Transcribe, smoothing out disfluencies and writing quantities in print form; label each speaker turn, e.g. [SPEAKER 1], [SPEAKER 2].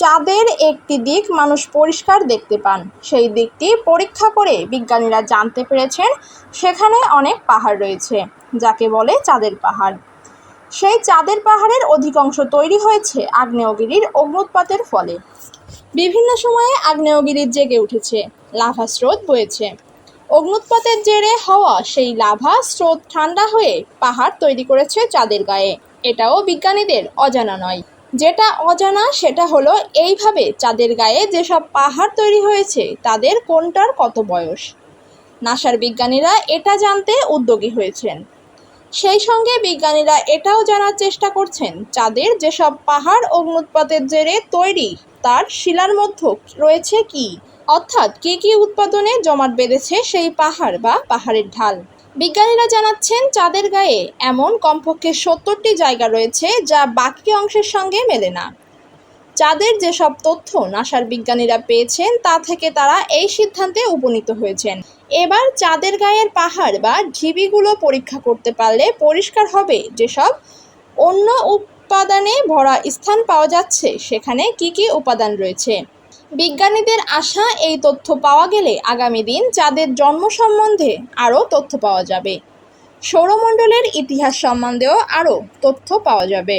[SPEAKER 1] চাঁদের একটি দিক মানুষ পরিষ্কার দেখতে পান। সেই দিকটি পরীক্ষা করে বিজ্ঞানীরা জানতে পেরেছেন সেখানে অনেক পাহাড় রয়েছে, যাকে বলে চাঁদের পাহাড়। সেই চাঁদের পাহাড়ের অধিকাংশ তৈরি হয়েছে আগ্নেয়গিরির অগ্ন্যুৎপাতের ফলে। বিভিন্ন সময়ে আগ্নেয়গিরি জেগে উঠেছে, লাভা স্রোত বয়েছে। অগ্ন্যুৎপাতের জেরে হওয়া সেই লাভা স্রোত ঠান্ডা হয়ে পাহাড় তৈরি করেছে চাঁদের গায়ে। এটাও বিজ্ঞানীদের অজানা নয়। যেটা অজানা সেটা হলো এইভাবে চাঁদের গায়ে যেসব পাহাড় তৈরি হয়েছে তাদের কোনটার কত বয়স। নাসার বিজ্ঞানীরা এটা জানতে উদ্যোগী হয়েছেন। সেই সঙ্গে বিজ্ঞানীরা এটাও জানার চেষ্টা করছেন চাঁদের যেসব পাহাড় অগ্ন্যুৎপাতের জেরে তৈরি তার শিলার মধ্যে রয়েছে কি, অর্থাৎ কি উৎপাদনে জমাট বেঁধেছে সেই পাহাড় বা পাহাড়ের ঢাল। বিজ্ঞানীরা জানাচ্ছেন চাঁদের গায়ে এমন কমপক্ষে 70টি জায়গা রয়েছে যা বাকি অংশের সঙ্গে মেলে না। চাঁদের যেসব তথ্য নাসার বিজ্ঞানীরা পেয়েছেন তা থেকে তারা এই সিদ্ধান্তে উপনীত হয়েছেন। এবার চাঁদের গায়ের পাহাড় বা ঢিবিগুলো পরীক্ষা করতে পারলে পরিষ্কার হবে যেসব অন্য উপাদানে ভরা স্থান পাওয়া যাচ্ছে সেখানে কি উপাদান রয়েছে। বিজ্ঞানীদের আশা এই তথ্য পাওয়া গেলে আগামী দিন চাঁদের জন্ম সম্বন্ধে আরও তথ্য পাওয়া যাবে। সৌরমণ্ডলের ইতিহাস সম্বন্ধেও আরও তথ্য পাওয়া যাবে।